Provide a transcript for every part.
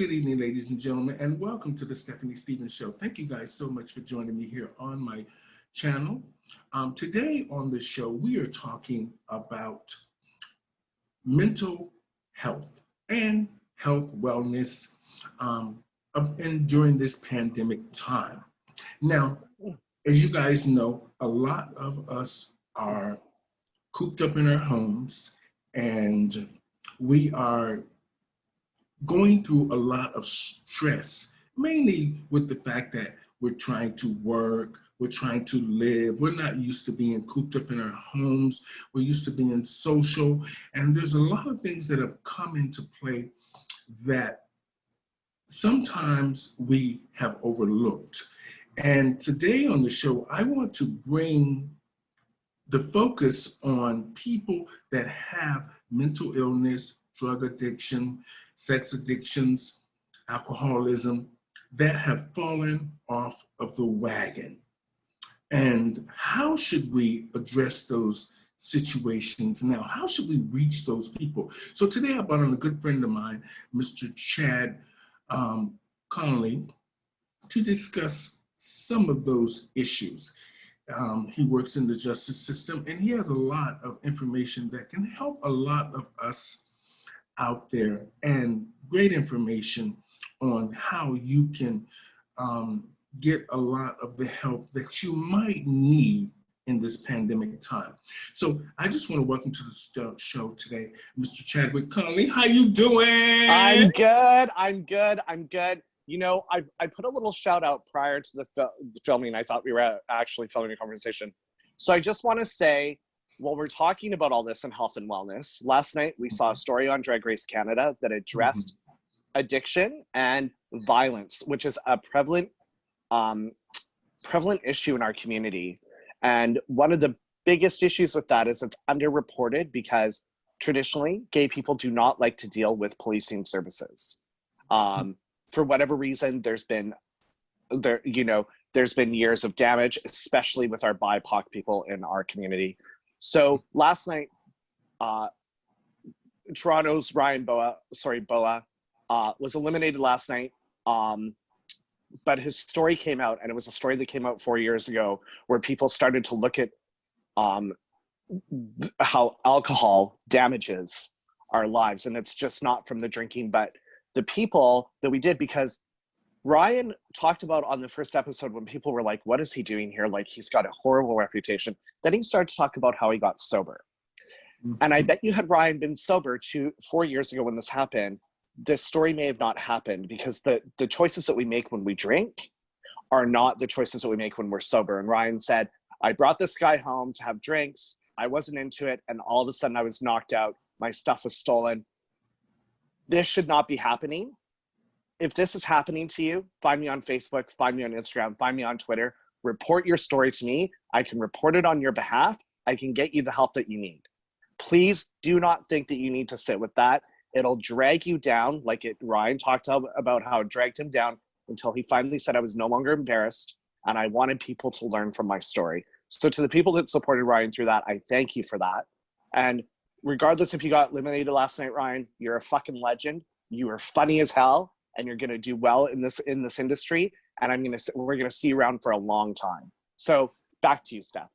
Good evening, ladies and gentlemen, and welcome to the Stephanie Stevens Show. Thank you guys so much for joining me here on my channel. Today on the show, we are talking about mental health and health wellness and during this pandemic time. Now, as you guys know, a lot of us are cooped up in our homes and we are going through a lot of stress, mainly with the fact that we're trying to work, we're trying to live. We're not used to being cooped up in our homes. We're used to being social. And there's a lot of things that have come into play that sometimes we have overlooked. And today on the show, I want to bring the focus on people that have mental illness, drug addiction, sex addictions, alcoholism, that have fallen off of the wagon. And how should we address those situations now? How should we reach those people? So today I brought on a good friend of mine, Mr. Chad Connolly, to discuss some of those issues. He works in the justice system and he has a lot of information that can help a lot of us out there, and great information on how you can get a lot of the help that you might need in this pandemic time. So I just want to welcome to the show today, Mr. Chadwick Connolly. How you doing? I'm good. You know, I put a little shout out prior to the filming. I thought we were actually filming a conversation. So I just want to say, while we're talking about all this in health and wellness, last night we saw a story on Drag Race Canada that addressed addiction and violence, which is a prevalent issue in our community. And one of the biggest issues with that is it's underreported because traditionally gay people do not like to deal with policing services. For whatever reason, there's been years of damage, especially with our BIPOC people in our community. So last night, Toronto's Boa was eliminated last night. But his story came out, and it was a story that came out 4 years ago, where people started to look at how alcohol damages our lives. And it's just not from the drinking, but the people that we did, because Ryan talked about on the first episode when people were like, what is he doing here? Like, he's got a horrible reputation. Then he started to talk about how he got sober. And I bet you had Ryan been sober 4 years ago when this happened, this story may have not happened, because the choices that we make when we drink are not the choices that we make when we're sober. And Ryan said, I brought this guy home to have drinks. I wasn't into it. And all of a sudden I was knocked out. My stuff was stolen. This should not be happening. If this is happening to you, find me on Facebook, find me on Instagram, find me on Twitter, report your story to me. I can report it on your behalf. I can get you the help that you need. Please do not think that you need to sit with that. It'll drag you down, like Ryan talked about how it dragged him down until he finally said I was no longer embarrassed and I wanted people to learn from my story. So to the people that supported Ryan through that, I thank you for that. And regardless if you got eliminated last night, Ryan, you're a fucking legend. You are funny as hell. And you're going to do well in this industry, and we're going to see you around for a long time. So back to you, Steph.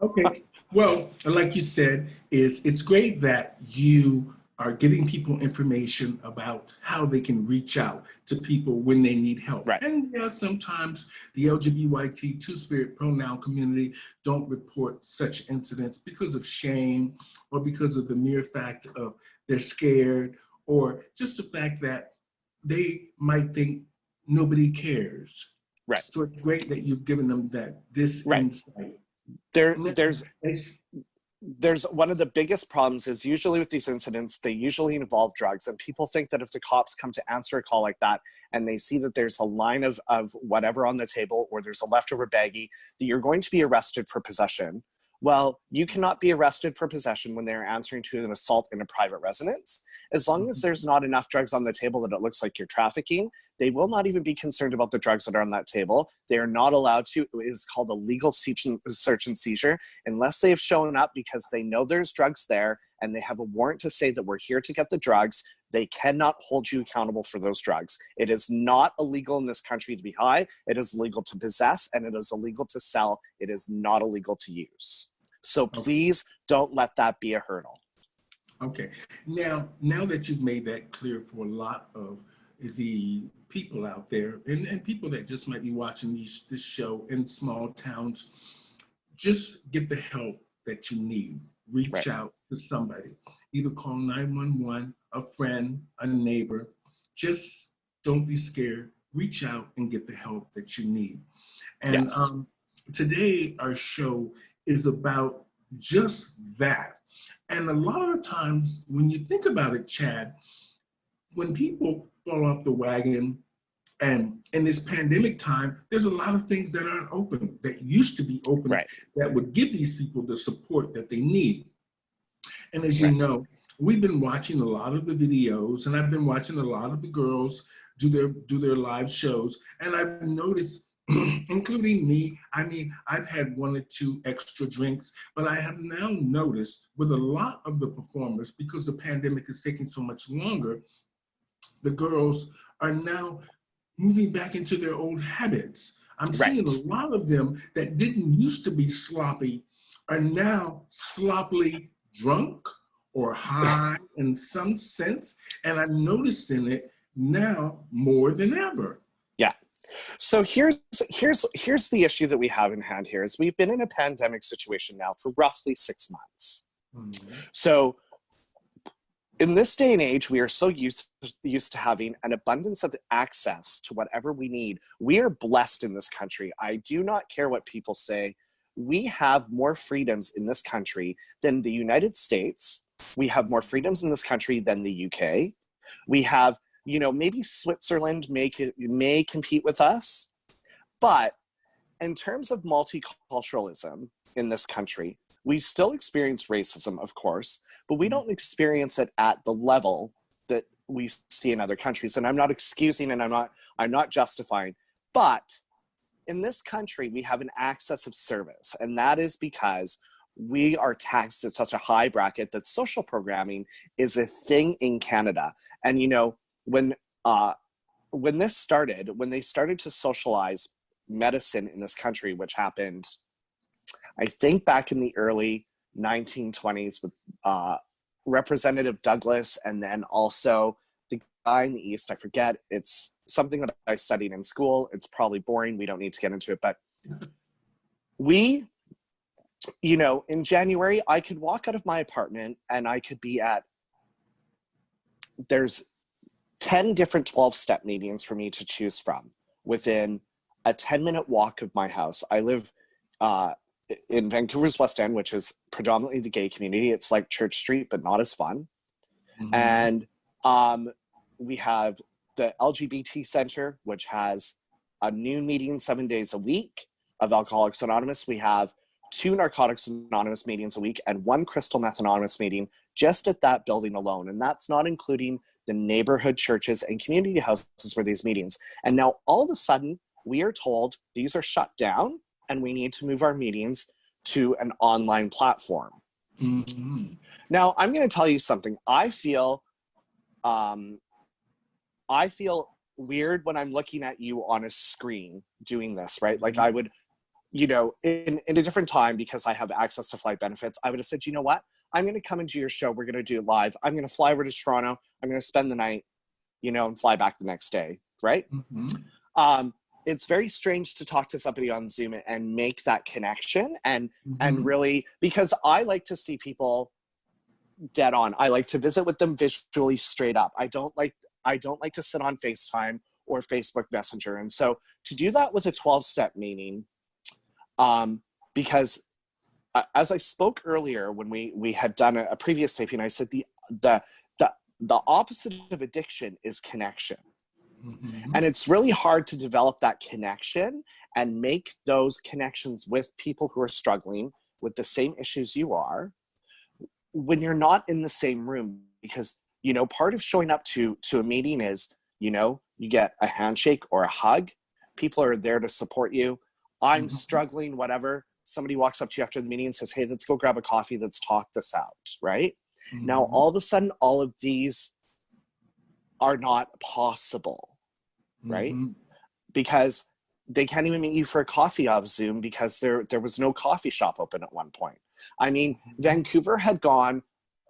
Okay. Well, like you said, it's great that you are giving people information about how they can reach out to people when they need help. Right. And yeah, sometimes the LGBT two-spirit pronoun community don't report such incidents because of shame, or because of the mere fact of they're scared, or just the fact that they might think nobody cares. Right. So it's great that you've given them this insight. There's one of the biggest problems is usually with these incidents, they usually involve drugs, and people think that if the cops come to answer a call like that and they see that there's a line of whatever on the table, or there's a leftover baggie, that you're going to be arrested for possession. Well, you cannot be arrested for possession when they're answering to an assault in a private residence. As long as there's not enough drugs on the table that it looks like you're trafficking, They will not even be concerned about the drugs that are on that table. They are not allowed to. It is called a legal search and seizure unless they have shown up because they know there's drugs there and they have a warrant to say that we're here to get the drugs. They cannot hold you accountable for those drugs. It is not illegal in this country to be high. It is legal to possess, and it is illegal to sell. It is not illegal to use. So please don't let that be a hurdle. Okay. Now that you've made that clear for a lot of the people out there and people that just might be watching this show in small towns, just get the help that you need. Reach out to somebody. Either call 911, a friend, a neighbor. Just don't be scared. Reach out and get the help that you need. And today our show is about just that. And a lot of times when you think about it, Chad, when people fall off the wagon and in this pandemic time, there's a lot of things that aren't open, that used to be open, that would give these people the support that they need. And as you know, we've been watching a lot of the videos, and I've been watching a lot of the girls do their live shows, and I've noticed, including me, I mean, I've had 1 or 2 extra drinks, but I have now noticed with a lot of the performers, because the pandemic is taking so much longer, the girls are now moving back into their old habits. I'm seeing a lot of them that didn't used to be sloppy are now sloppily drunk or high in some sense, and I'm noticing it now more than ever. Yeah. So here's the issue that we have in hand here is we've been in a pandemic situation now for roughly 6 months. Mm-hmm. So in this day and age, we are so used to having an abundance of access to whatever we need. We are blessed in this country. I do not care what people say. We have more freedoms in this country than the United States. We have more freedoms in this country than the UK. We have, maybe Switzerland may compete with us. But in terms of multiculturalism in this country, we still experience racism, of course, but we don't experience it at the level that we see in other countries. And I'm not excusing and I'm not justifying, but in this country, we have an access of service, and that is because we are taxed at such a high bracket that social programming is a thing in Canada. And when they started to socialize medicine in this country, which happened, I think, back in the early 1920s with Representative Douglas, and then also the guy in the East, I forget, it's something that I studied in school. It's probably boring. We don't need to get into it, but in January, I could walk out of my apartment and I could be there's 10 different 12-step meetings for me to choose from within a 10-minute walk of my house. I live in Vancouver's West End, which is predominantly the gay community. It's like Church Street, but not as fun. Mm-hmm. And we have the LGBT Center, which has a noon meeting 7 days a week of Alcoholics Anonymous. We have 2 Narcotics Anonymous meetings a week and 1 Crystal Meth Anonymous meeting just at that building alone. And that's not including the neighborhood churches and community houses where these meetings. And now all of a sudden, we are told these are shut down and we need to move our meetings to an online platform. Mm-hmm. Now, I'm going to tell you something. I feel weird when I'm looking at you on a screen doing this, right? Like I would, in a different time, because I have access to flight benefits, I would have said, you know what? I'm going to come into your show. We're going to do it live. I'm going to fly over to Toronto. I'm going to spend the night, and fly back the next day, right? Mm-hmm. It's very strange to talk to somebody on Zoom and make that connection and really, because I like to see people dead on. I like to visit with them visually straight up. I don't like to sit on FaceTime or Facebook Messenger. And so to do that with a 12-step meeting, because as I spoke earlier when we had done a previous taping, I said the opposite of addiction is connection. Mm-hmm. And it's really hard to develop that connection and make those connections with people who are struggling with the same issues you are when you're not in the same room. Because, part of showing up to a meeting is, you get a handshake or a hug. People are there to support you. I'm struggling, whatever. Somebody walks up to you after the meeting and says, hey, let's go grab a coffee. Let's talk this out, right? Now, all of a sudden, all of these are not possible, right? Because they can't even meet you for a coffee off Zoom because there was no coffee shop open at one point. I mean, Vancouver had gone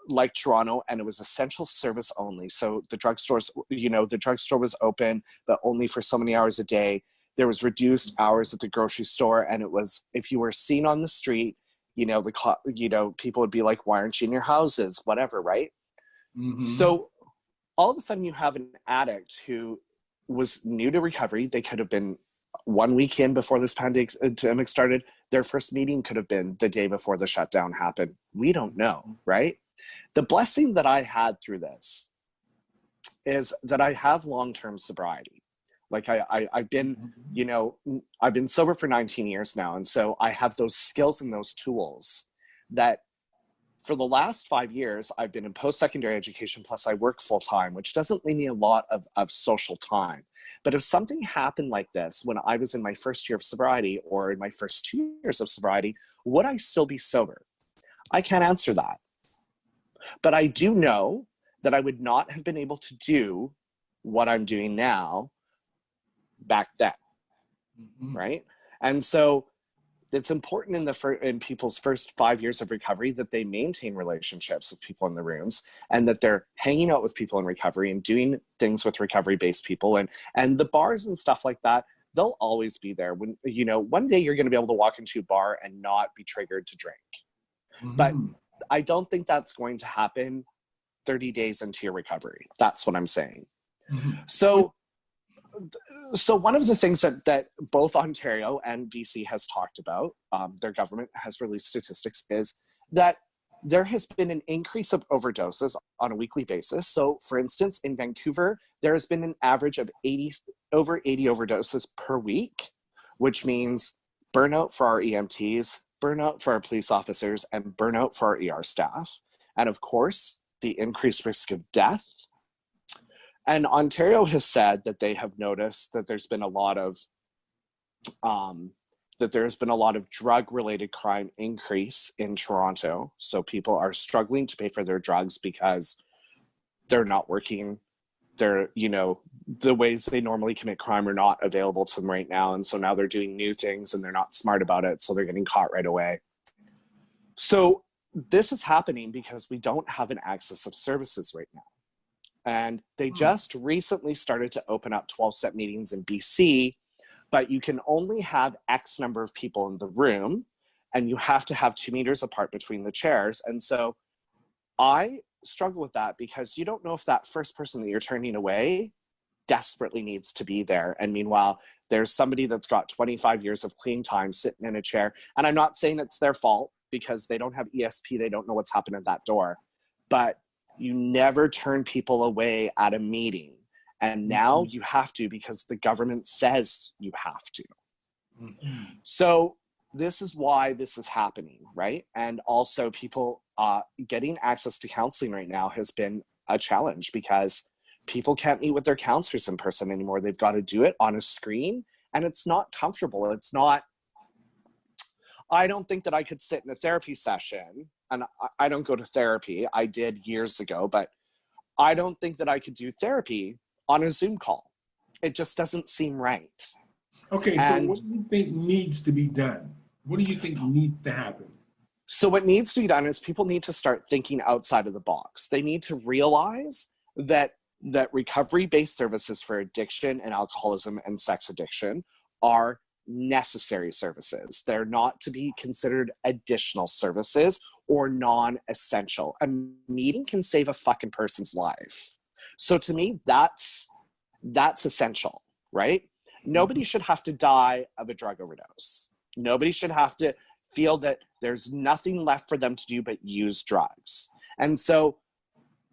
like Toronto, and it was essential service only. So the drugstores, the drugstore was open, but only for so many hours a day. There was reduced hours at the grocery store, and it was, if you were seen on the street, people would be like, why aren't you in your houses? Whatever, right? So all of a sudden you have an addict who was new to recovery. They could have been 1 week in before this pandemic started. Their first meeting could have been the day before the shutdown happened. We don't know, right? The blessing that I had through this is that I have long-term sobriety. Like I've been, I've been sober for 19 years now. And so I have those skills and those tools that for the last 5 years, I've been in post-secondary education, plus I work full-time, which doesn't leave me a lot of social time. But if something happened like this when I was in my first year of sobriety or in my first 2 years of sobriety, would I still be sober? I can't answer that. But I do know that I would not have been able to do what I'm doing now back then, right? And so it's important in people's first 5 years of recovery that they maintain relationships with people in the rooms, and that they're hanging out with people in recovery and doing things with recovery-based people, and the bars and stuff like that. They'll always be there. When one day you're going to be able to walk into a bar and not be triggered to drink, but I don't think that's going to happen 30 days into your recovery. That's what I'm saying. So one of the things that both Ontario and BC has talked about, their government has released statistics, is that there has been an increase of overdoses on a weekly basis. So for instance, in Vancouver, there has been an average of over 80 overdoses per week, which means burnout for our EMTs, burnout for our police officers, and burnout for our ER staff. And of course, the increased risk of death. And Ontario has said that they have noticed that there's been a lot of drug-related crime increase in Toronto. So people are struggling to pay for their drugs because they're not working. They're, the ways they normally commit crime are not available to them right now. And so now they're doing new things and they're not smart about it. So they're getting caught right away. So this is happening because we don't have an access of services right now. And they just recently started to open up 12-step meetings in BC, but you can only have X number of people in the room, and you have to have 2 meters apart between the chairs. And so I struggle with that because you don't know if that first person that you're turning away desperately needs to be there. And meanwhile, there's somebody that's got 25 years of clean time sitting in a chair. And I'm not saying it's their fault because they don't have ESP. They don't know what's happened at that door. But you never turn people away at a meeting. And now you have to because the government says you have to. So this is why this is happening, right? And also people getting access to counseling right now has been a challenge because people can't meet with their counselors in person anymore. They've got to do it on a screen, and it's not comfortable. It's not, I don't think that I could sit in a therapy session, and I don't go to therapy. I did years ago, but I don't think that I could do therapy on a Zoom call. It just doesn't seem right. Okay, so what do you think needs to be done? What do you think needs to happen? So what needs to be done is people need to start thinking outside of the box. They need to realize that recovery-based services for addiction and alcoholism and sex addiction are necessary services. They're not to be considered additional services or non-essential. A meeting can save a fucking person's life. So to me, that's essential, right? Nobody should have to die of a drug overdose. Nobody should have to feel that there's nothing left for them to do but use drugs. And so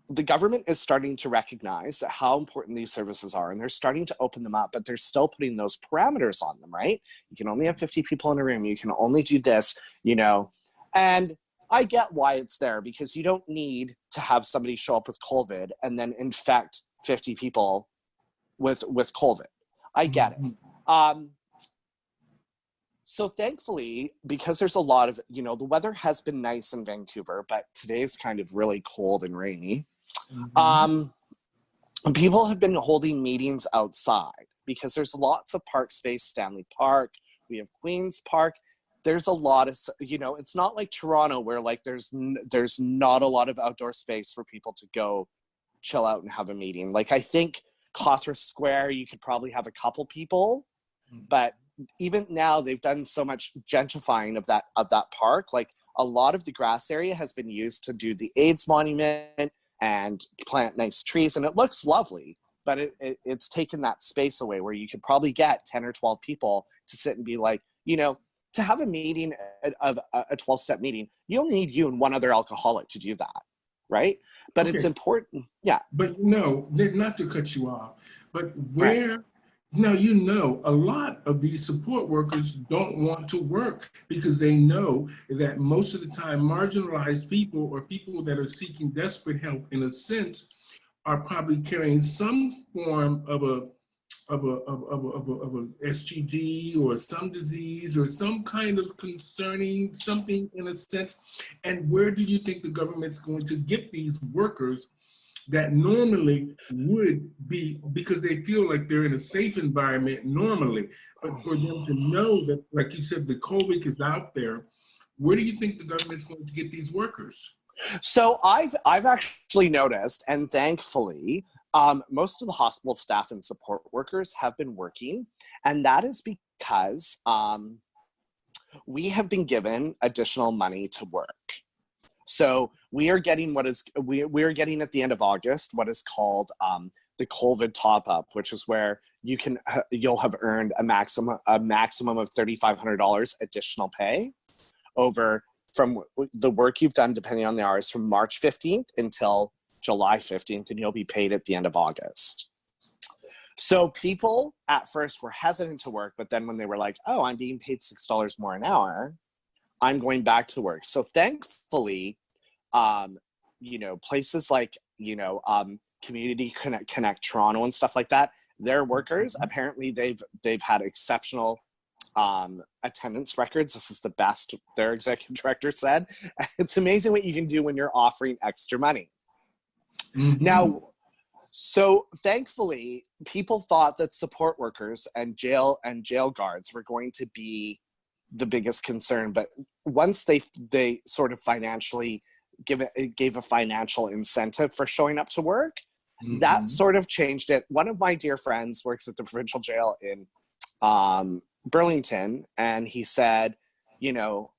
the government is starting to recognize how important these services are, and they're starting to open them up, but they're still putting those parameters on them, right? You can only have 50 people in a room. You can only do this, and I get why it's there, because you don't need to have somebody show up with COVID and then infect 50 people with COVID. I get it. So thankfully, because there's a lot of, you know, the weather has been nice in Vancouver, but today's kind of really cold and rainy. People have been holding meetings outside because there's lots of park space. Stanley Park, we have Queen's Park. There's a lot of, you know, it's not like Toronto where like there's not a lot of outdoor space for people to go chill out and have a meeting. Like I think Cawthra Square, you could probably have a couple people, but even now they've done so much gentrifying of that park. Like a lot of the grass area has been used to do the AIDS monument and plant nice trees, and it looks lovely, but it's taken that space away where you could probably get 10 or 12 people to sit and be like, you know, to have a meeting of a 12-step meeting, you only need you and one other alcoholic to do that, right? But it's important, yeah. But you know, not to cut you off, but where, now you know, a lot of these support workers don't want to work because they know that most of the time marginalized people or people that are seeking desperate help in a sense are probably carrying some form of a STD or some disease or some kind of concerning something in a sense. And where do you think the government's going to get these workers that normally would be, because they feel like they're in a safe environment normally, but for them to know that, like you said, the COVID is out there, where do you think the government's going to get these workers? So I've actually noticed, and thankfully, most of the hospital staff and support workers have been working, and that is because we have been given additional money to work. So we are getting we are getting at the end of August what is called the COVID top up, which is where you'll have earned a maximum of $3,500 additional pay from the work you've done, depending on the hours, from March 15th until July 15th, and you'll be paid at the end of August. So people at first were hesitant to work, but then when they were like, oh, I'm being paid $6 more an hour, I'm going back to work. So thankfully, you know, places like, you know, Community Connect Toronto and stuff like that, their workers, apparently they've had exceptional attendance records. This is the best, their executive director said. It's amazing what you can do when you're offering extra money. Now, so thankfully, people thought that support workers and jail guards were going to be the biggest concern, but once they sort of financially gave a financial incentive for showing up to work, that sort of changed it. One of my dear friends works at the provincial jail in Burlington, and he said, you know,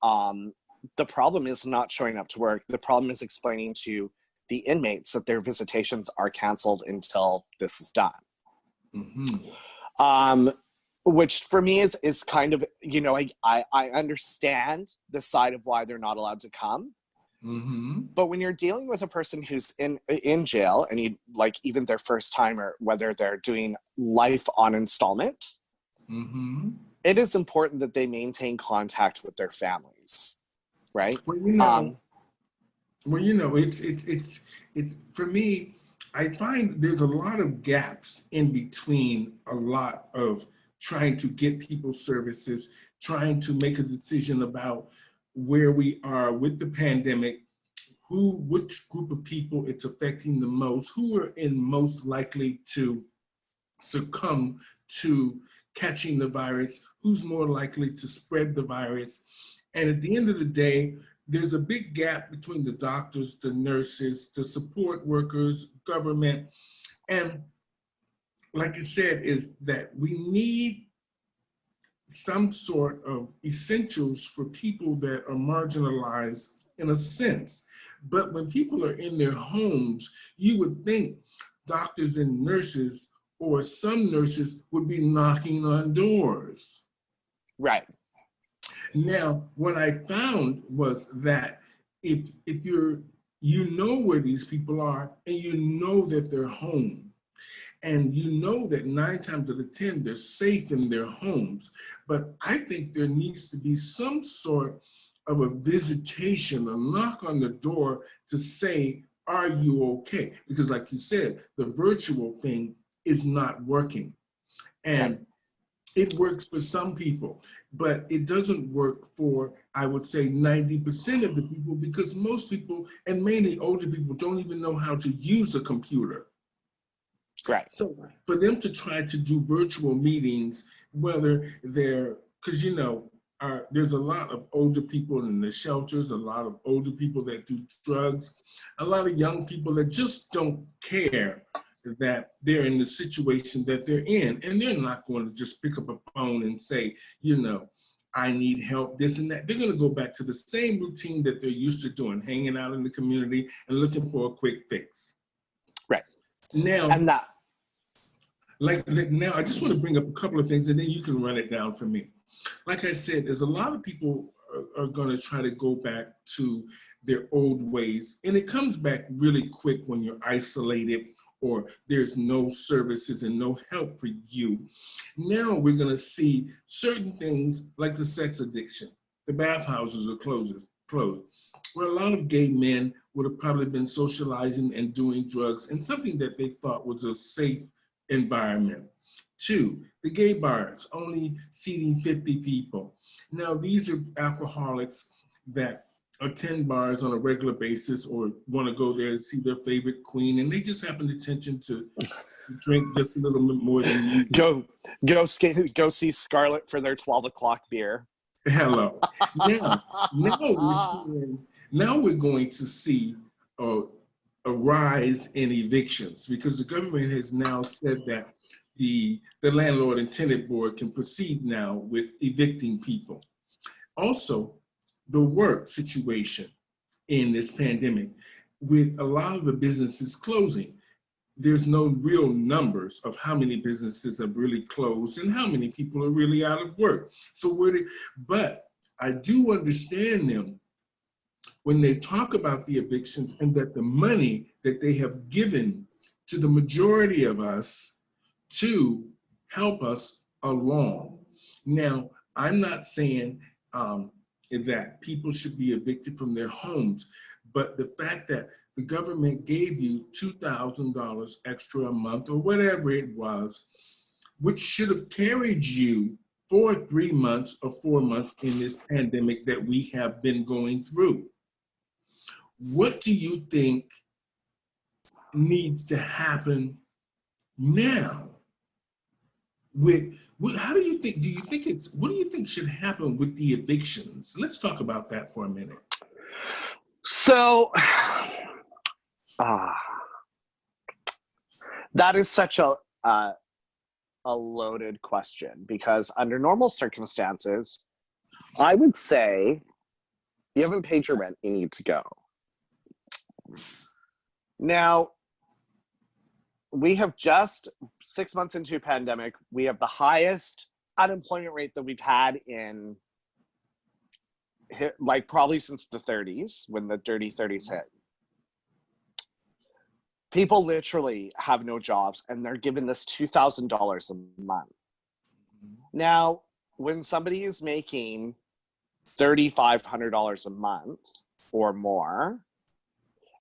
the problem is not showing up to work. The problem is explaining to the inmates that their visitations are canceled until this is done. Which for me is kind of, you know, I understand the side of why they're not allowed to come. But when you're dealing with a person who's in jail, and you like even their first time, or whether they're doing life on installment, it is important that they maintain contact with their families, right? Well, you know, it's for me, I find there's a lot of gaps in between a lot of trying to get people services, trying to make a decision about where we are with the pandemic, which group of people it's affecting the most, who are most likely to succumb to catching the virus, who's more likely to spread the virus. And at the end of the day, there's a big gap between the doctors, the nurses, the support workers, government. And like I said, is that we need some sort of essentials for people that are marginalized in a sense. But when people are in their homes, you would think doctors and nurses, or some nurses, would be knocking on doors. Right. Now, what I found was that if you know where these people are, and you know that they're home, and you know that 9 times out of 10 they're safe in their homes, but I think there needs to be some sort of a visitation, a knock on the door to say, are you okay? Because like you said, the virtual thing is not working. And it works for some people, but it doesn't work for, I would say, 90% of the people, because most people, and mainly older people, don't even know how to use a computer. Right. So for them to try to do virtual meetings, whether they're, because there's a lot of older people in the shelters, a lot of older people that do drugs, a lot of young people that just don't care that they're in the situation that they're in. And they're not going to just pick up a phone and say, I need help, this and that. They're going to go back to the same routine that they're used to doing, hanging out in the community and looking for a quick fix. Right. Now, And that. Now, I just want to bring up a couple of things, and then you can run it down for me. Like I said, there's a lot of people are going to try to go back to their old ways, and it comes back really quick when you're isolated or there's no services and no help for you. Now we're going to see certain things like the sex addiction. The bathhouses are closed, where a lot of gay men would have probably been socializing and doing drugs in something that they thought was a safe environment. 2, the gay bars, only seating 50 people. Now, these are alcoholics that attend bars on a regular basis or want to go there and see their favorite queen, and they just have an intention to drink just a little bit more than you. Go see Scarlet for their 12 o'clock beer. Hello. Now we're going to see a rise in evictions, because the government has now said that the landlord and tenant board can proceed now with evicting people. Also, the work situation in this pandemic, with a lot of the businesses closing, there's no real numbers of how many businesses have really closed and how many people are really out of work. But I do understand them when they talk about the evictions, and that the money that they have given to the majority of us to help us along. Now, I'm not saying that people should be evicted from their homes, but the fact that the government gave you $2,000 extra a month or whatever it was, which should have carried you for 3 months or 4 months in this pandemic that we have been going through. What do you think needs to happen now? What do you think should happen with the evictions? Let's talk about that for a minute. So, that is such a loaded question, because under normal circumstances, I would say you haven't paid your rent, you need to go. Now, we have just 6 months into a pandemic. We have the highest unemployment rate that we've had in probably since the 30s, when the dirty 30s hit. People literally have no jobs, and they're given this $2,000 a month. Now, when somebody is making $3,500 a month or more,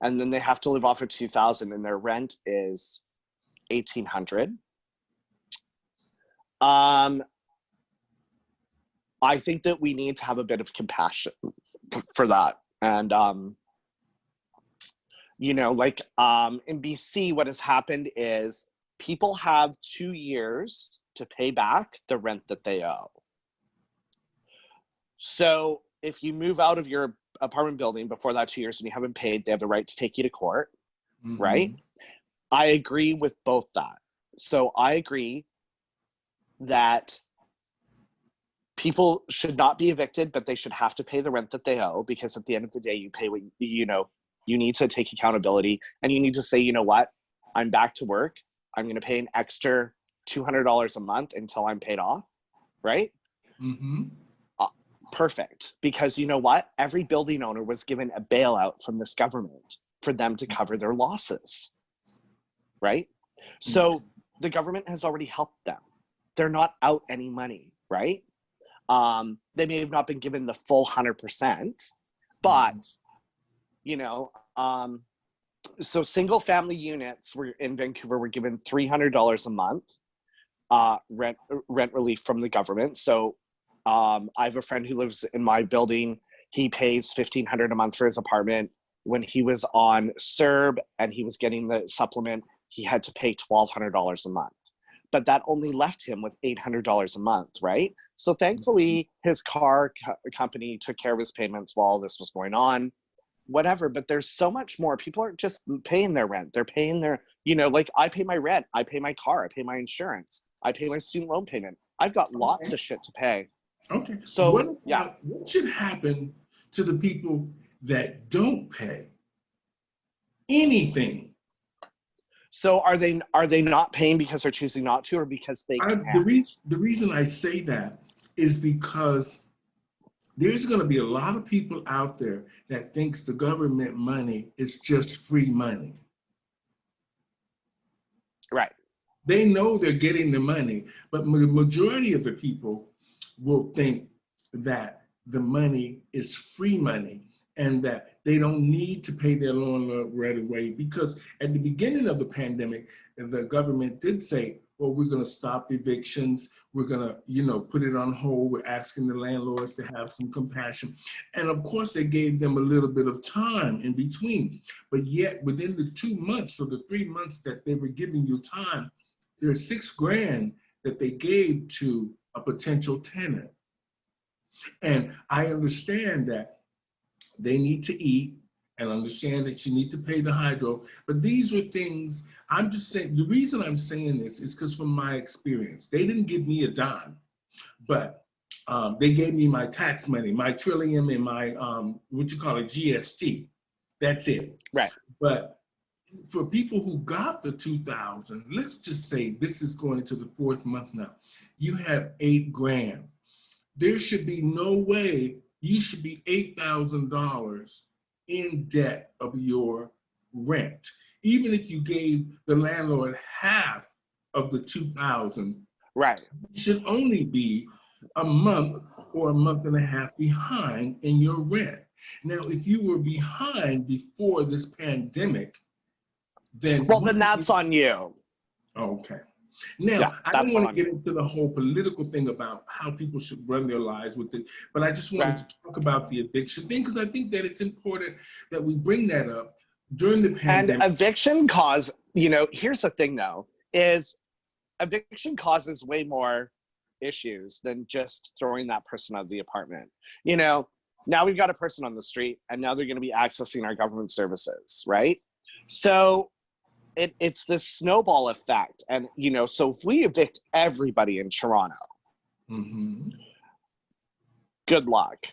and then they have to live off of $2,000, and their rent is $1,800. I think that we need to have a bit of compassion for that. And, in BC, what has happened is people have 2 years to pay back the rent that they owe. So if you move out of your apartment building before that 2 years and you haven't paid, they have the right to take you to court, right? I agree with both that. So I agree that people should not be evicted, but they should have to pay the rent that they owe, because at the end of the day, you pay what you need to take accountability, and you need to say, you know what, I'm back to work. I'm going to pay an extra $200 a month until I'm paid off, right? Perfect. Because you know what? Every building owner was given a bailout from this government for them to cover their losses, right? So the government has already helped them. They're not out any money, right? They may have not been given the full 100%, but, So single family units were in Vancouver were given $300 a month rent relief from the government. So I have a friend who lives in my building. He pays $1,500 a month for his apartment. When he was on CERB and he was getting the supplement, he had to pay $1,200 a month. But that only left him with $800 a month, right? So thankfully, his car company took care of his payments while this was going on, whatever. But there's so much more. People aren't just paying their rent. They're paying their, like I pay my rent, I pay my car, I pay my insurance, I pay my student loan payment. I've got lots of shit to pay. Okay. So what should happen to the people that don't pay anything? So are they not paying because they're choosing not to, or because they can't? The reason I say that is because there's going to be a lot of people out there that thinks the government money is just free money. Right. They know they're getting the money, but the majority of the people will think that the money is free money and that they don't need to pay their loan right away, because at the beginning of the pandemic, the government did say, well, we're going to stop evictions. We're going to, put it on hold. We're asking the landlords to have some compassion. And of course, they gave them a little bit of time in between. But yet within the 2 months or the 3 months that they were giving you time, there's $6,000 that they gave to a potential tenant. And I understand that they need to eat and understand that you need to pay the hydro. But these were things, I'm just saying, the reason I'm saying this is because from my experience, they didn't give me a dime, but they gave me my tax money, my Trillium and my, GST. That's it. Right. But for people who got the 2,000, let's just say this is going into the 4th month now, you have $8,000. There should be no way you should be $8,000 in debt of your rent. Even if you gave the landlord half of the 2,000, right, you should only be a month or a month and a half behind in your rent. Now, if you were behind before this pandemic, then that's on you. Okay. Now, I don't want to get into the whole political thing about how people should run their lives with it, but I just wanted to talk about the eviction thing, because I think that it's important that we bring that up during the pandemic. And eviction here's the thing though, is eviction causes way more issues than just throwing that person out of the apartment. Now we've got a person on the street and now they're going to be accessing our government services, right? So it's this snowball effect. And, so if we evict everybody in Toronto, good luck.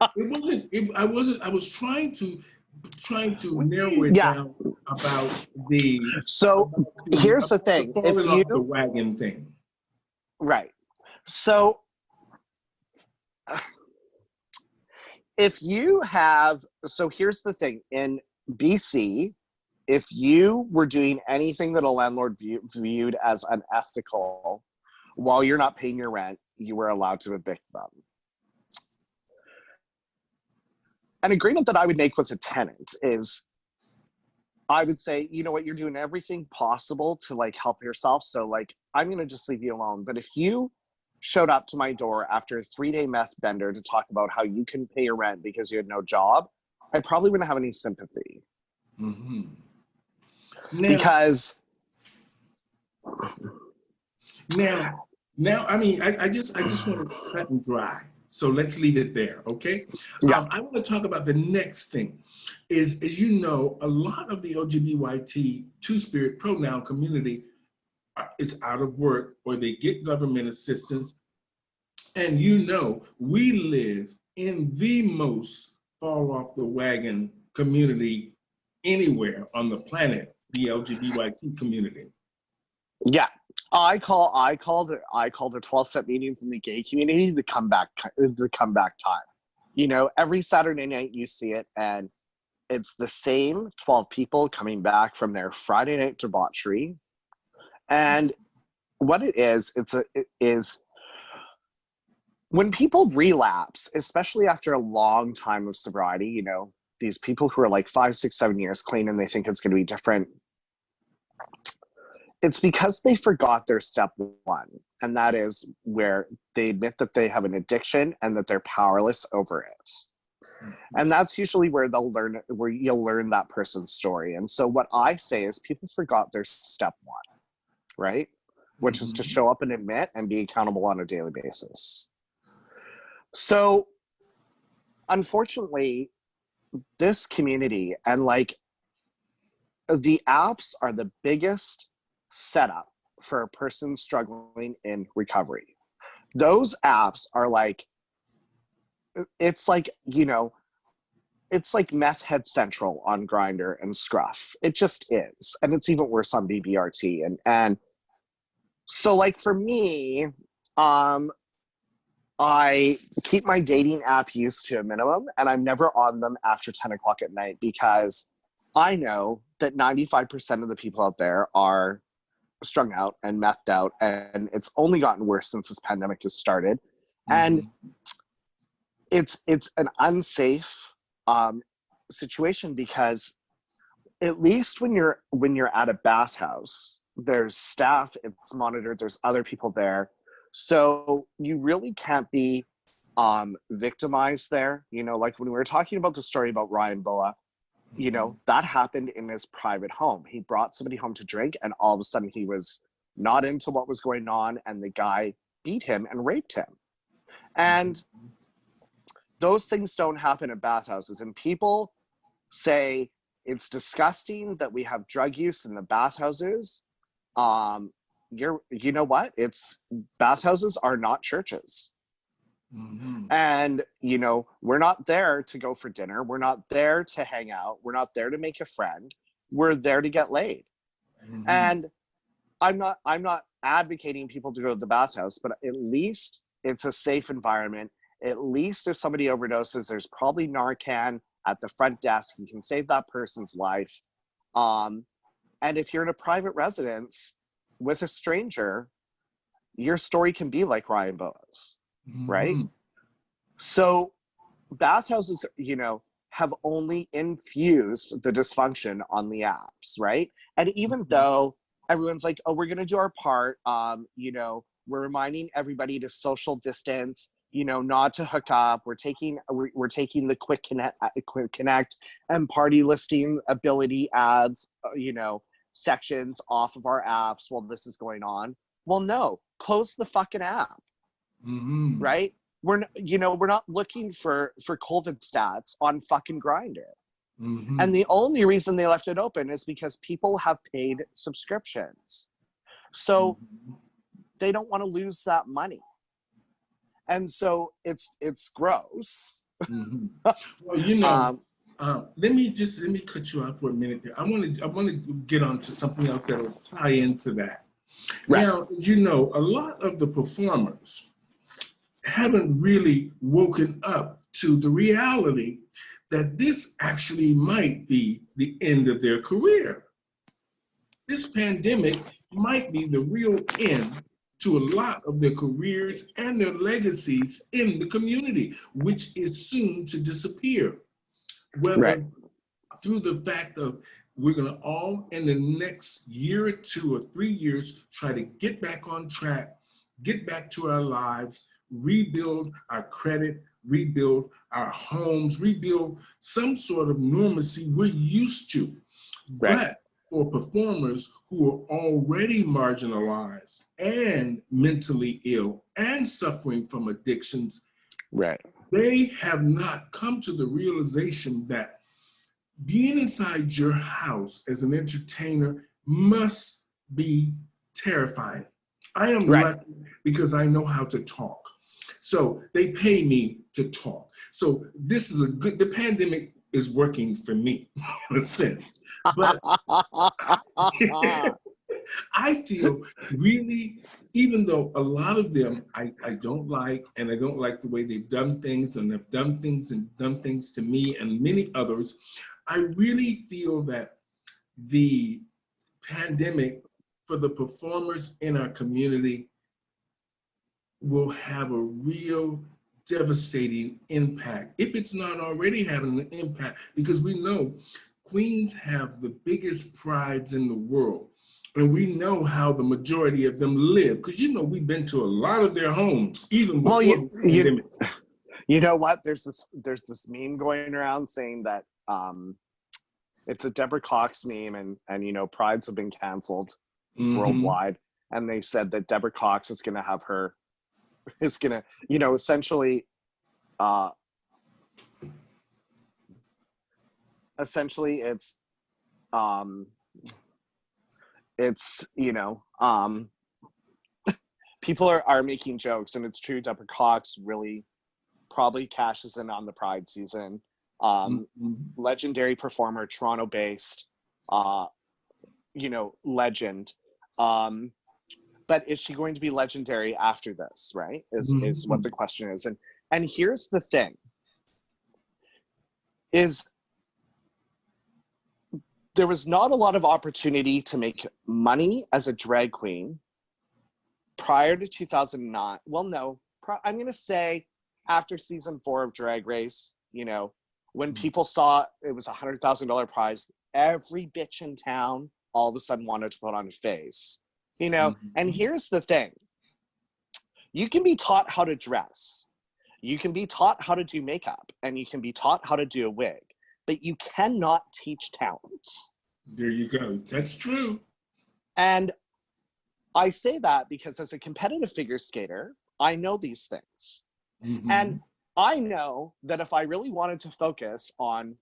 I was trying to narrow it down about here's the thing. The wagon thing. Right. So here's the thing. In BC, if you were doing anything that a landlord viewed as unethical while you're not paying your rent, you were allowed to evict them. An agreement that I would make with a tenant is, I would say, you know what, you're doing everything possible to help yourself. So I'm going to just leave you alone. But if you showed up to my door after a 3-day meth bender to talk about how you can pay your rent because you had no job, I probably wouldn't have any sympathy. Because now, I mean, I just want to cut and dry. So let's leave it there, okay? Yeah. I want to talk about the next thing. Is a lot of the LGBT Two-Spirit pronoun community is out of work, or they get government assistance. And we live in the most fall off the wagon community anywhere on the planet, the LGBT community. Yeah. I called a 12-step meeting from the gay community the comeback time. Every Saturday night you see it, and it's the same 12 people coming back from their Friday night debauchery. And what it is when people relapse, especially after a long time of sobriety, these people who are like 5, 6, 7 years clean and they think it's going to be different, it's because they forgot their step one. And that is where they admit that they have an addiction and that they're powerless over it. And that's usually where you'll learn that person's story. And so what I say is people forgot their step one, right? Which is to show up and admit and be accountable on a daily basis. So unfortunately, this community and like the apps are the biggest setup for a person struggling in recovery. Those apps are like, it's like, you know, it's like Meth Head Central on Grindr and Scruff. It just is. And it's even worse on BBRT. And so like for me, I keep my dating app use to a minimum, and I'm never on them after 10 o'clock at night because I know that 95% of the people out there are strung out and methed out, and it's only gotten worse since this pandemic has started. And it's an unsafe situation because at least when you're at a bathhouse, there's staff, it's monitored, there's other people there. So you really can't be victimized there. You know, like when we were talking about the story about Ryan Boa, you know, that happened in his private home. He brought somebody home to drink and all of a sudden he was not into what was going on and the guy beat him and raped him. And those things don't happen at bathhouses. And people say it's disgusting that we have drug use in the bathhouses. You know what? It's bathhouses are not churches. And, you know, we're not there to go for dinner. We're not there to hang out. We're not there to make a friend. We're there to get laid. And I'm not advocating people to go to the bathhouse, but at least it's a safe environment. At least if somebody overdoses, there's probably Narcan at the front desk. You can save that person's life. And if you're in a private residence with a stranger, your story can be like Ryan Boa's, right? So bathhouses, you know, have only infused the dysfunction on the apps, right? And even though everyone's like, oh, we're going to do our part, you know, we're reminding everybody to social distance, you know, not to hook up. We're taking the quick connect and party listing ability ads, you know, sections off of our apps while this is going on. Well, no, close the fucking app, right? We're not looking for COVID stats on fucking Grindr. And the only reason they left it open is because people have paid subscriptions. So they don't want to lose that money. And so it's gross. Well, you know, let me cut you off for a minute there. I want to get on to something else that will tie into that. Right. Now, you know, a lot of the performers haven't really woken up to the reality that this actually might be the end of their career. This pandemic might be the real end to a lot of their careers and their legacies in the community, which is soon to disappear. Whether through the fact of we're going to all in the next year or 2 or 3 years try to get back on track, get back to our lives, rebuild our credit, rebuild our homes, rebuild some sort of normalcy we're used to. But for performers who are already marginalized and mentally ill and suffering from addictions, they have not come to the realization that being inside your house as an entertainer must be terrifying. I am lucky because I know how to talk. So they pay me to talk. So this is the pandemic is working for me in a sense. But I feel really, even though a lot of them I don't like, and I don't like the way they've done things and have done things to me and many others, I really feel that the pandemic for the performers in our community will have a real devastating impact, if it's not already having an impact, because we know queens have the biggest prides in the world. And we know how the majority of them live, because we've been to a lot of their homes, even Well, before the pandemic. you know what? There's this meme going around saying that it's a Deborah Cox meme, and prides have been canceled worldwide, and they said that Deborah Cox is going to have her essentially it's people are making jokes, and it's true. Deborah Cox really probably cashes in on the Pride season. Legendary performer, Toronto based, legend. But is she going to be legendary after this, right? Is what the question is. And here's the thing, is there was not a lot of opportunity to make money as a drag queen prior to 2009. Well, no, I'm going to say after season 4 of Drag Race, when people saw it was $100,000 prize, every bitch in town all of a sudden wanted to put on a face. And here's the thing. You can be taught how to dress. You can be taught how to do makeup, and you can be taught how to do a wig, but you cannot teach talent. There you go. That's true. And I say that because as a competitive figure skater, I know these things. And I know that if I really wanted to focus on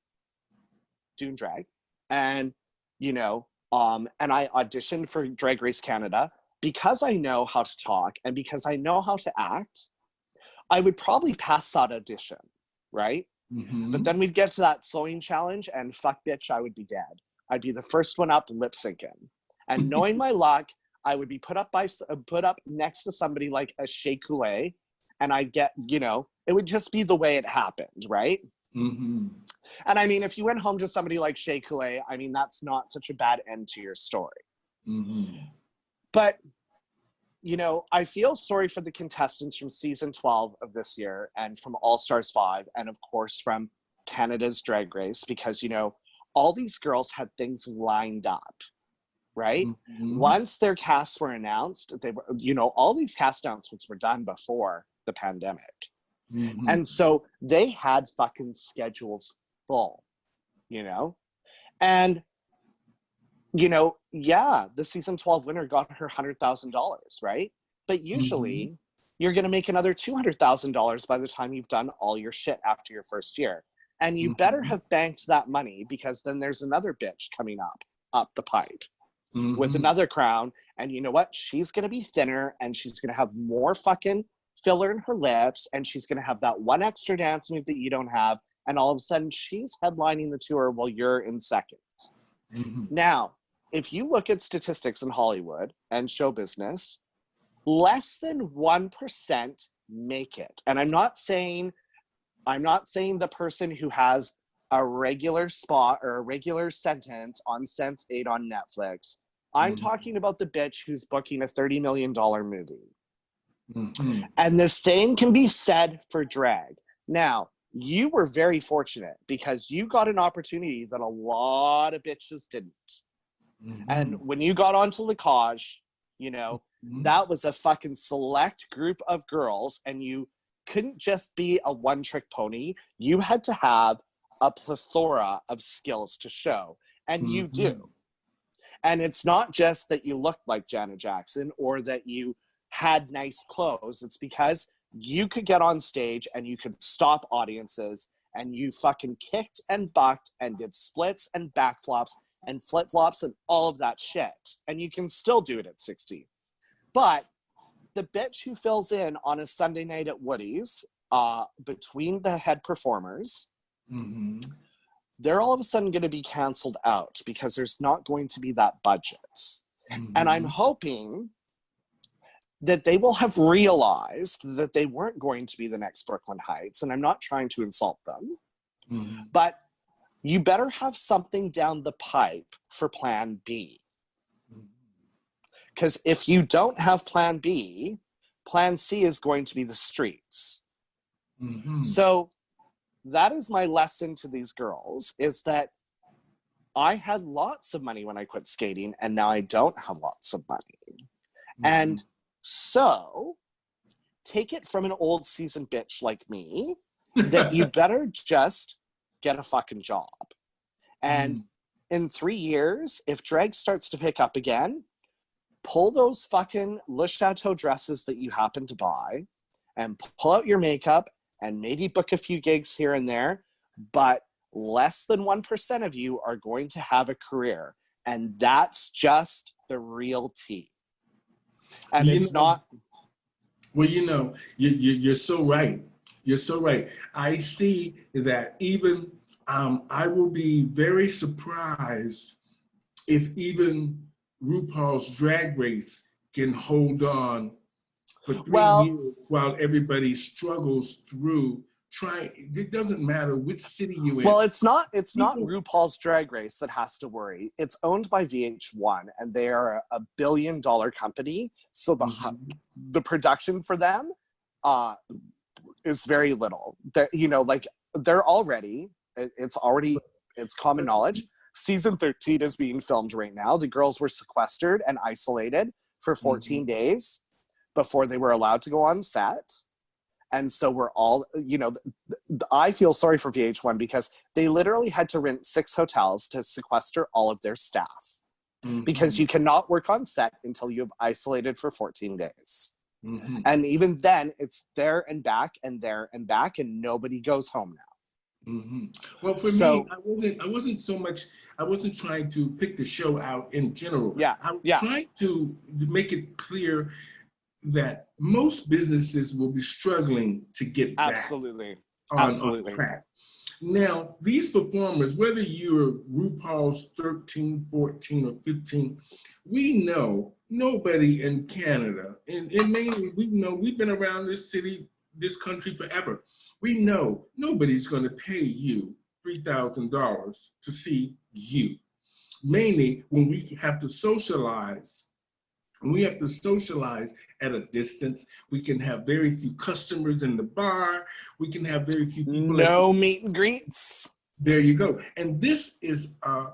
doing drag and, and I auditioned for Drag Race Canada, because I know how to talk and because I know how to act, I would probably pass that audition, right? But then we'd get to that sewing challenge and fuck bitch, I would be dead. I'd be the first one up lip syncing. And knowing my luck, I would be put up next to somebody like a Shea Coulee, and I'd get, it would just be the way it happened, right? And I mean, if you went home to somebody like Shea Coulee, I mean, that's not such a bad end to your story. But, I feel sorry for the contestants from season 12 of this year and from All Stars 5, and of course from Canada's Drag Race, because, all these girls had things lined up, right? Once their casts were announced, they were, all these cast announcements were done before the pandemic. And so they had fucking schedules full, and, the season 12 winner got her $100,000, right? But usually you're going to make another $200,000 by the time you've done all your shit after your first year. And you better have banked that money, because then there's another bitch coming up the pipe with another crown. And you know what? She's going to be thinner, and she's going to have more fucking filler in her lips, and she's going to have that one extra dance move that you don't have. And all of a sudden she's headlining the tour while you're in second. Now, if you look at statistics in Hollywood and show business, less than 1% make it. And I'm not saying the person who has a regular spot or a regular sentence on Sense8 on Netflix. I'm talking about the bitch who's booking a $30 million movie. And the same can be said for drag. Now, you were very fortunate because you got an opportunity that a lot of bitches didn't. And when you got onto Lacage, that was a fucking select group of girls, and you couldn't just be a one-trick pony. You had to have a plethora of skills to show, and you do. And it's not just that you looked like Janet Jackson or that you had nice clothes. It's because you could get on stage and you could stop audiences, and you fucking kicked and bucked and did splits and backflops and flip-flops and all of that shit. And you can still do it at 16. But the bitch who fills in on a Sunday night at Woody's between the head performers, they're all of a sudden going to be canceled out because there's not going to be that budget. And I'm hoping that they will have realized that they weren't going to be the next Brooklyn Heights. And I'm not trying to insult them, but you better have something down the pipe for plan B. Because if you don't have plan B, plan C is going to be the streets. Mm-hmm. So that is my lesson to these girls, is that I had lots of money when I quit skating, and now I don't have lots of money. Mm-hmm. And so take it from an old seasoned bitch like me that you better just get a fucking job. And in 3 years, if drag starts to pick up again, pull those fucking Le Chateau dresses that you happen to buy and pull out your makeup and maybe book a few gigs here and there. But less than 1% of you are going to have a career. And that's just the real tea. And it's not. Well, you're so right. You're so right. I see that even I will be very surprised if even RuPaul's Drag Race can hold on for 3 years while everybody struggles through trying. It doesn't matter which city you're in. Well, it's not RuPaul's Drag Race that has to worry. It's owned by VH1, and they are a $1 billion company. So the production for them is very little. They're already, it's common knowledge. Season 13 is being filmed right now. The girls were sequestered and isolated for 14 days before they were allowed to go on set. And so we're all, I feel sorry for VH1 because they literally had to rent 6 hotels to sequester all of their staff. Because you cannot work on set until you've isolated for 14 days. And even then, it's there and back, and nobody goes home now. Well, for me, I wasn't trying to pick the show out in general. I was trying to make it clear that most businesses will be struggling to get back on track. Now, these performers, whether you're RuPaul's 13, 14, or 15, we know nobody in Canada, and mainly we've been around this country forever. We know nobody's going to pay you $3,000 to see you. Mainly when we have to socialize. When we have to socialize at a distance, we can have very few customers in the bar. We can have very few people. No meet and greets. There you go. And this is a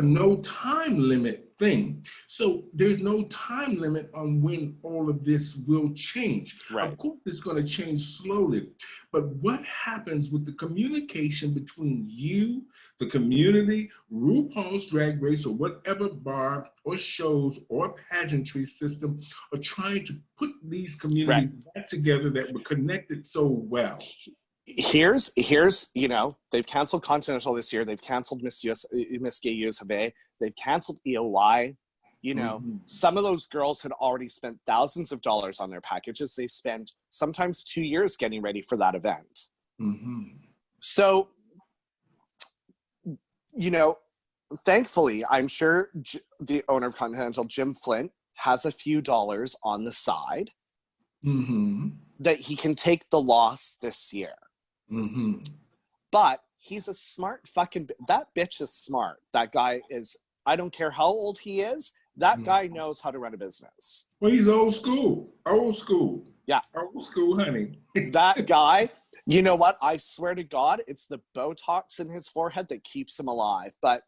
no time limit thing. So there's no time limit on when all of this will change. Of course, it's going to change slowly. But what happens with the communication between you, the community, RuPaul's Drag Race, or whatever bar or shows or pageantry system are trying to put these communities back together that were connected so well? Here's they've canceled Continental this year. They've canceled Miss Gay USA. They've canceled EOY. Some of those girls had already spent thousands of dollars on their packages. They spent sometimes 2 years getting ready for that event. So, thankfully, I'm sure the owner of Continental, Jim Flint, has a few dollars on the side that he can take the loss this year. But he's a smart that bitch is smart. That guy is, I don't care how old he is, that guy knows how to run a business. Well, he's old school. Yeah. Old school, honey. That guy, you know what? I swear to God, it's the Botox in his forehead that keeps him alive. But,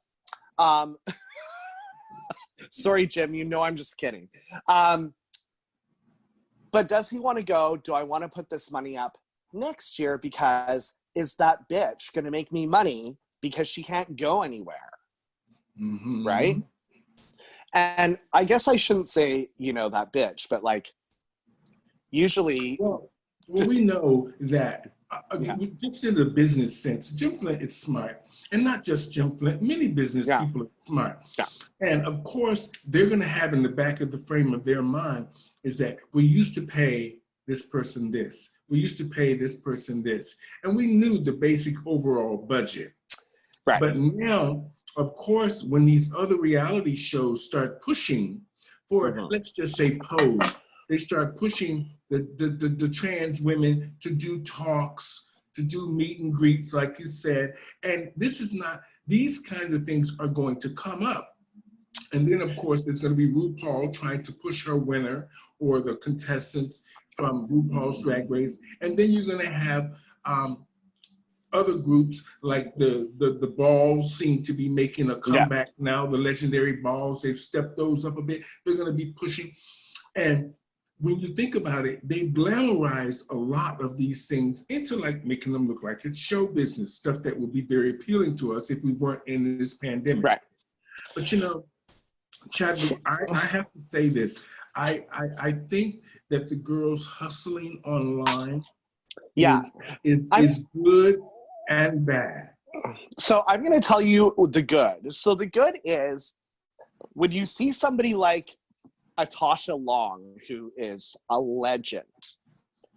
sorry, Jim, I'm just kidding. But does he want to go? Do I want to put this money up next year? Because is that bitch going to make me money because she can't go anywhere? Right? And I guess I shouldn't say, that bitch, but usually. Well, we know that just in the business sense, Jim Flint is smart. And not just Jim Flint, many business people are smart. Yeah. And of course, they're going to have in the back of the frame of their mind is that we used to pay this person this. We used to pay this person this. And we knew the basic overall budget. Right. But now, of course, when these other reality shows start pushing for, let's just say Pose, they start pushing the trans women to do talks, to do meet and greets, like you said. And this is not, these kind of things are going to come up. And then, of course, there's going to be RuPaul trying to push her winner or the contestants from RuPaul's Drag Race. And then you're going to have other groups like the Balls seem to be making a comeback now. The legendary Balls, they've stepped those up a bit. They're going to be pushing. And when you think about it, they glamorize a lot of these things into like making them look like it's show business, stuff that would be very appealing to us if we weren't in this pandemic. Right. But you know, Chadwick, I have to say this. I think that the girls hustling online is good and bad. So I'm going to tell you the good. So the good is when you see somebody like a Tasha Long, who is a legend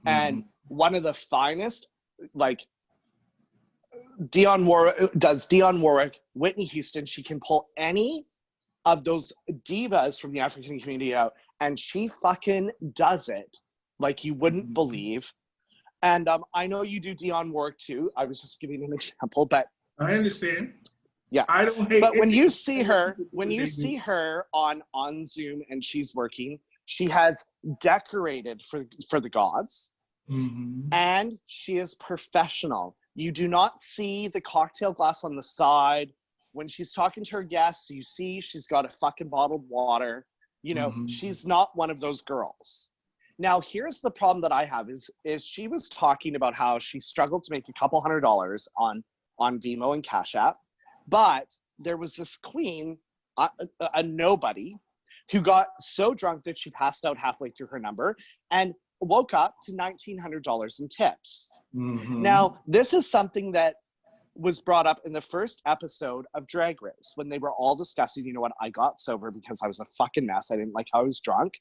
and one of the finest, like Dionne Warwick, Whitney Houston, she can pull any of those divas from the African community out, and she fucking does it like you wouldn't believe. And I know you do Dionne Warwick too. I was just giving an example, but I understand. Yeah, I don't hate. But when you see her on Zoom and she's working, she has decorated for the gods, and she is professional. You do not see the cocktail glass on the side. When she's talking to her guests, you see she's got a fucking bottled water. You know, she's not one of those girls. Now, here's the problem that I have is she was talking about how she struggled to make a couple $100 on Venmo and Cash App, but there was this queen, a nobody, who got so drunk that she passed out halfway through her number and woke up to $1,900 in tips. Now, this is something that was brought up in the first episode of Drag Race when they were all discussing, you know what, I got sober because I was a fucking mess. I didn't like how I was drunk.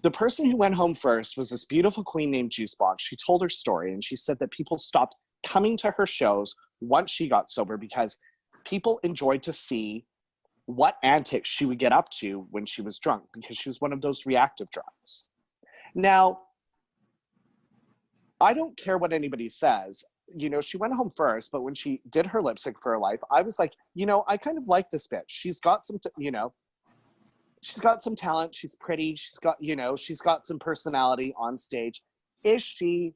The person who went home first was this beautiful queen named Juicebox. She told her story and she said that people stopped coming to her shows once she got sober because people enjoyed to see what antics she would get up to when she was drunk because she was one of those reactive drunks. Now, I don't care what anybody says. You know, she went home first, but when she did her lip sync for her life, I was like, you know, I kind of like this bitch. She's got some, she's got some talent. She's pretty. She's got some personality on stage. Is she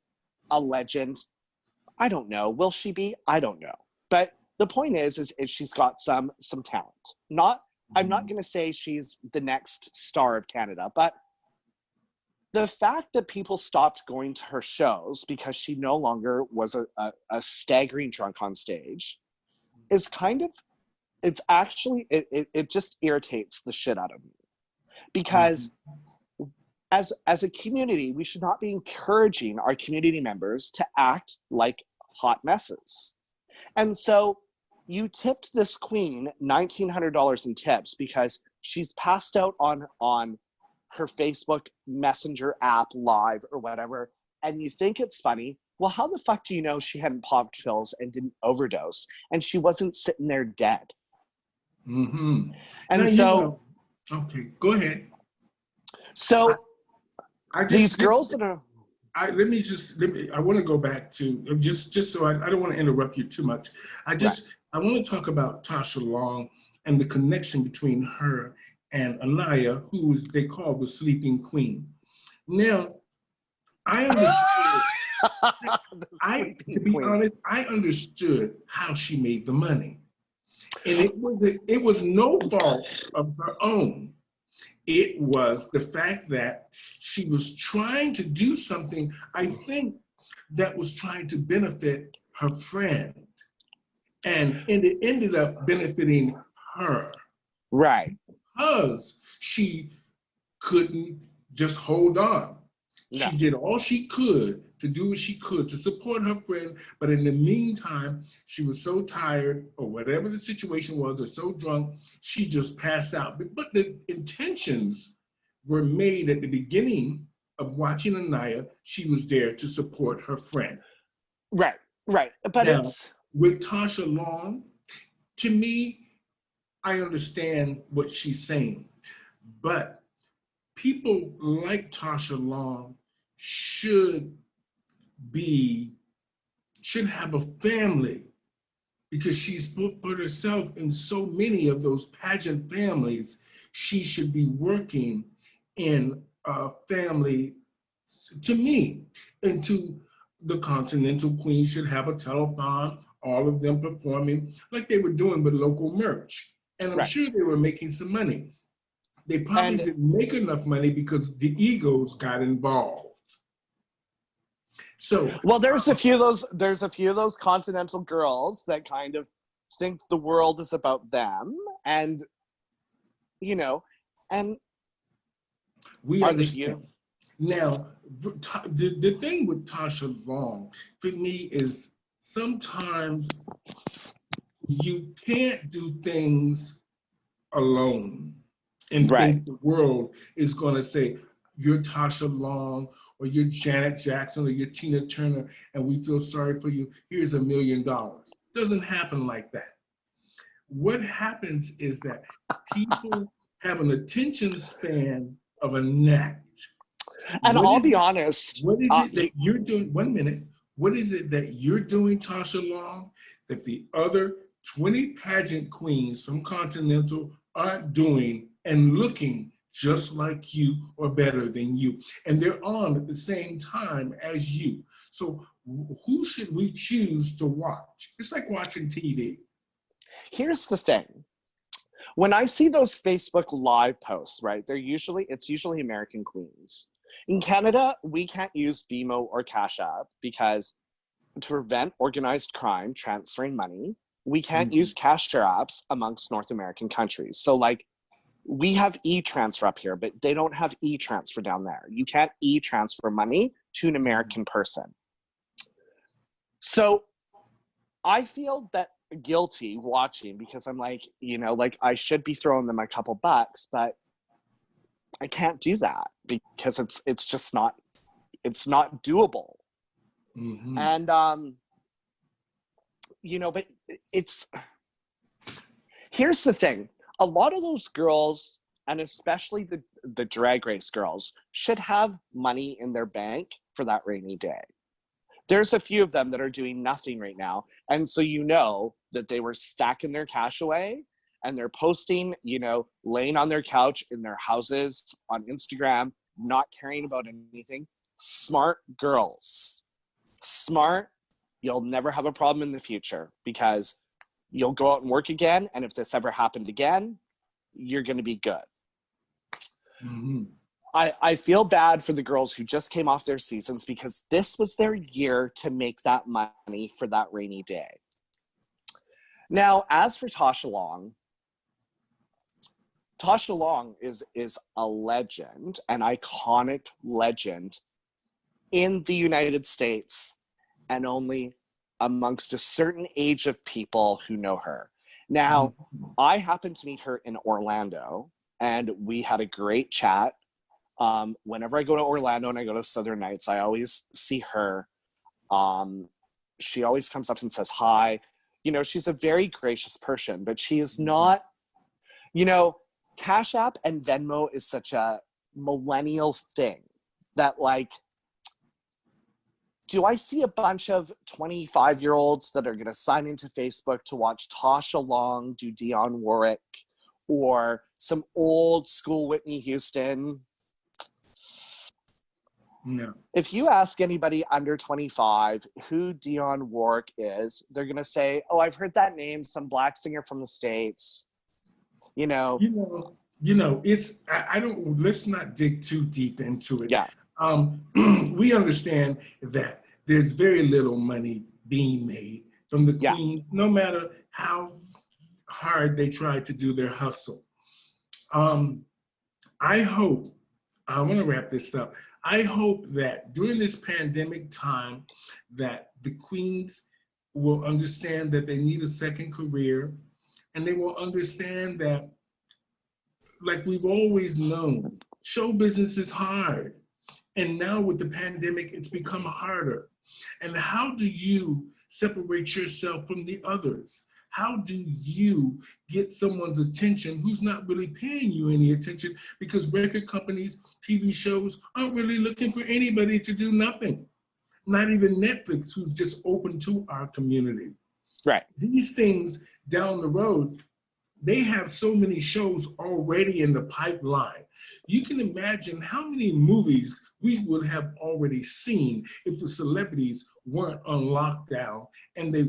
a legend? I don't know. Will she be? I don't know. But the point is she's got some talent. I'm not going to say she's the next star of Canada, but the fact that people stopped going to her shows because she no longer was a staggering drunk on stage is kind of, it's actually, it just irritates the shit out of me. Because as a community, we should not be encouraging our community members to act like hot messes. And so you tipped this queen $1,900 in tips because she's passed out on her Facebook Messenger app live or whatever, and you think it's funny. Well, how the fuck do you know she hadn't popped pills and didn't overdose and she wasn't sitting there dead? And now, so, okay, go ahead. So these girls that are. I want to go back to just so I don't want to interrupt you too much. I want to talk about Tasha Long and the connection between her and Anaya, who they call the Sleeping Queen. Now, I understood. To be honest, I understood how she made the money, and it was no fault of her own. It was the fact that she was trying to do something, I think, that was trying to benefit her friend, and it ended up benefiting her. Right. Because she couldn't just hold on. No. She did all she could to do what she could to support her friend, but in the meantime, she was so tired or whatever the situation was, or so drunk, she just passed out. But the intentions were made at the beginning of watching Anaya. She was there to support her friend. Right. But now, with Tasha Long, to me, I understand what she's saying, but people like Tasha Long should have a family, because she's put herself in so many of those pageant families she should be working in a family, to me, into the Continental Queen should have a telethon, all of them performing like they were doing with local merch. And I'm Right. sure they were making some money. They probably And didn't make enough money because the egos got involved. So, well, there's a few of those Continental girls that kind of think the world is about them, and you know, and we are understand. Now, the thing with Tasha Long, for me, is sometimes you can't do things alone and right? think the world is going to say, you're Tasha Long, or you're Janet Jackson, or you're Tina Turner, and we feel sorry for you. Here's $1 million. Doesn't happen like that. What happens is that people have an attention span of a gnat. And What I'll is be honest. What is it that you're doing? 1 minute. What is it that you're doing, Tasha Long, that the other 20 pageant queens from Continental aren't doing and looking just like you or better than you? And they're on at the same time as you. So who should we choose to watch? It's like watching TV. Here's the thing. When I see those Facebook Live posts, right, it's usually American queens. In Canada, we can't use Vimo or Cash App because to prevent organized crime transferring money, we can't use cash apps amongst North American countries. So like we have e-transfer up here, but they don't have e-transfer down there. You can't e-transfer money to an American person. So I feel that guilty watching because I'm like, like I should be throwing them a couple bucks, but I can't do that because it's just not doable. Mm-hmm. And but here's the thing. A lot of those girls, and especially the Drag Race girls, should have money in their bank for that rainy day. There's a few of them that are doing nothing right now. And so that they were stacking their cash away and they're posting, laying on their couch in their houses on Instagram, not caring about anything. Smart girls. Smart. You'll never have a problem in the future because you'll go out and work again. And if this ever happened again, you're going to be good. Mm-hmm. I feel bad for the girls who just came off their seasons because this was their year to make that money for that rainy day. Now, as for Tasha Long is a legend, an iconic legend in the United States and only amongst a certain age of people who know her. Now, I happened to meet her in Orlando and we had a great chat. Whenever I go to Orlando and I go to Southern Nights, I always see her. She always comes up and says hi. She's a very gracious person, but she is not, Cash App and Venmo is such a millennial thing that do I see a bunch of 25-year-olds that are going to sign into Facebook to watch Tasha Long do Dionne Warwick or some old school Whitney Houston? No. If you ask anybody under 25 who Dionne Warwick is, they're going to say, oh, I've heard that name, some black singer from the States. It's, let's not dig too deep into it. Yeah. We understand that there's very little money being made from the queen, no matter how hard they try to do their hustle. I want to wrap this up. I hope that during this pandemic time that the queens will understand that they need a second career, and they will understand that, like we've always known, show business is hard. And now with the pandemic, it's become harder. And how do you separate yourself from the others? How do you get someone's attention who's not really paying you any attention? Because record companies, TV shows aren't really looking for anybody to do nothing. Not even Netflix, who's just open to our community. Right. These things down the road, They have so many shows already in the pipeline. You can imagine how many movies we would have already seen if the celebrities weren't on lockdown and they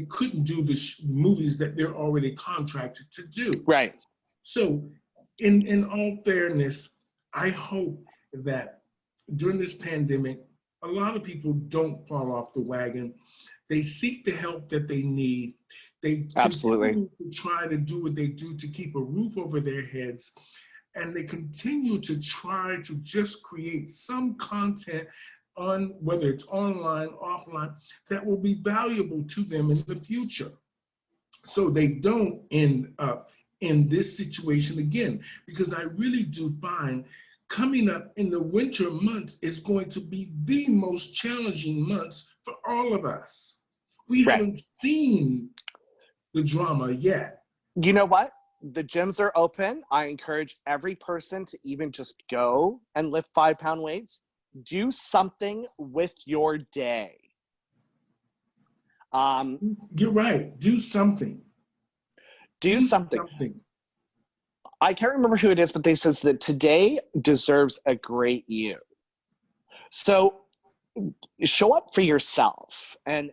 couldn't do the movies that they're already contracted to do. Right. So in all fairness, I hope that during this pandemic, a lot of people don't fall off the wagon. They seek the help that they need. They Absolutely continue to try to do what they do to keep a roof over their heads. And they continue to try to just create some content on, whether it's online, offline, that will be valuable to them in the future. So they don't end up in this situation again, because I really do find coming up in the winter months is going to be the most challenging months for all of us. We haven't seen the drama yet. You know what? The gyms are open. I encourage every person to even just go and lift 5-pound weights. Do something with your day. You're right. Do something. Do something. I can't remember who it is, but they says that today deserves a great you. So show up for yourself and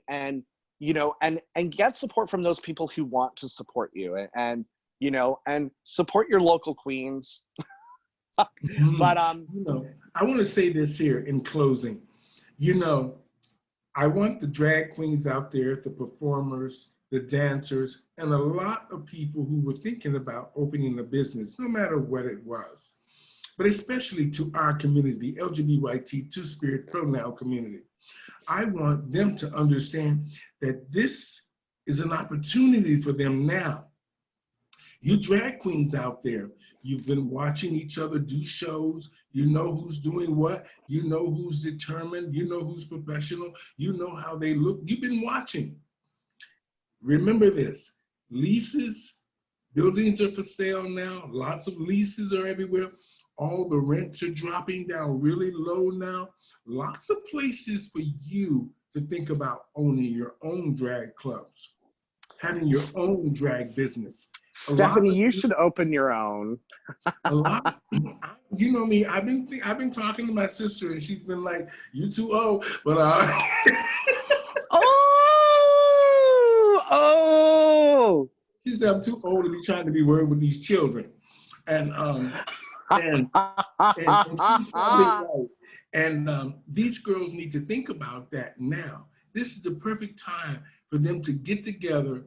you know, and get support from those people who want to support you, and you know, and support your local queens. But you know, I want to say this here in closing. You know, I want the drag queens out there, the performers, the dancers, and a lot of people who were thinking about opening a business, no matter what it was, but especially to our community, the LGBT Two-Spirit pronoun community. I want them to understand that this is an opportunity for them now. You drag queens out there, you've been watching each other do shows, you know who's doing what, you know who's determined, you know who's professional, you know how they look, you've been watching. Remember this, leases, buildings are for sale now, lots of leases are everywhere. All the rents are dropping down really low now. Lots of places for you to think about owning your own drag clubs, having your own drag business. Stephanie, you should open your own. You know me, I've been talking to my sister and she's been like, you too old, but oh! She said, I'm too old to be trying to be worried with these children. And she's probably right. And these girls need to think about that now. This is the perfect time for them to get together,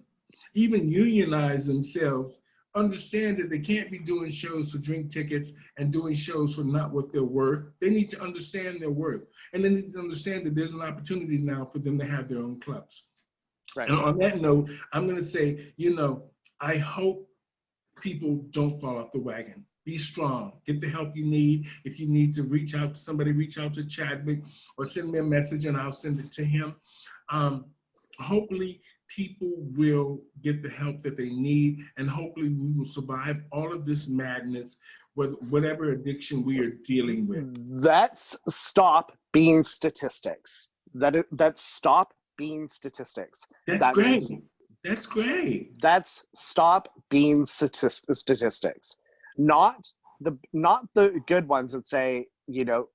even unionize themselves, understand that they can't be doing shows for drink tickets and doing shows for not what they're worth. They need to understand their worth. And they need to understand that there's an opportunity now for them to have their own clubs. Right. And on that note, I'm going to say, you know, I hope people don't fall off the wagon. Be strong. Get the help you need. If you need to reach out to somebody, reach out to Chadwick or send me a message and I'll send it to him. Hopefully, people will get the help that they need, and hopefully we will survive all of this madness with whatever addiction we are dealing with. Let's stop being statistics. That's stop being statistics. That's great. That's great. That's stop being statistics. Not the good ones that say, you know,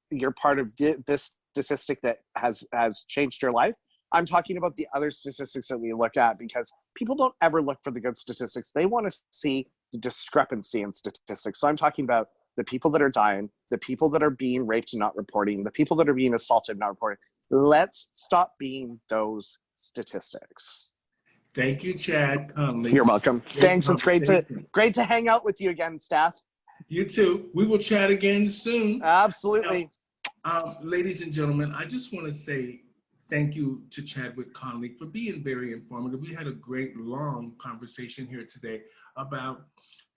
you're part of this statistic that has changed your life. I'm talking about the other statistics that we look at, because people don't ever look for the good statistics. They want to see the discrepancy in statistics. So I'm talking about the people that are dying, the people that are being raped and not reporting, the people that are being assaulted and not reporting. Let's stop being those statistics. Thank you, Chad Conley. You're welcome. Thanks. It's great to hang out with you again, Steph. You too. We will chat again soon. Absolutely. Ladies and gentlemen, I just want to say thank you to Chadwick Conley for being very informative. We had a great long conversation here today about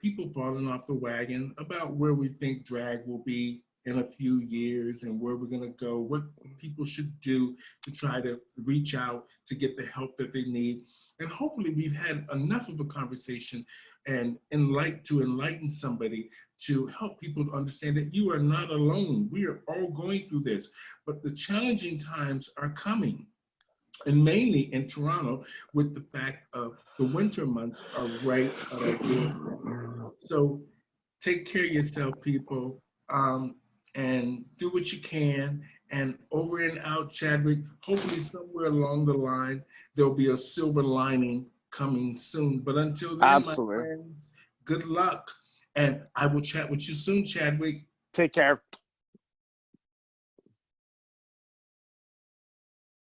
people falling off the wagon, about where we think drag will be in a few years and where we're going to go, what people should do to try to reach out to get the help that they need. And hopefully we've had enough of a conversation and enlighten somebody to help people to understand that you are not alone. We are all going through this, but the challenging times are coming. And mainly in Toronto, with the fact of the winter months are right at our doorstep. So take care of yourself, people, and do what you can. And over and out, Chadwick. Hopefully, somewhere along the line, there'll be a silver lining coming soon. But until then, my Absolutely. friends, good luck. And I will chat with you soon, Chadwick. Take care.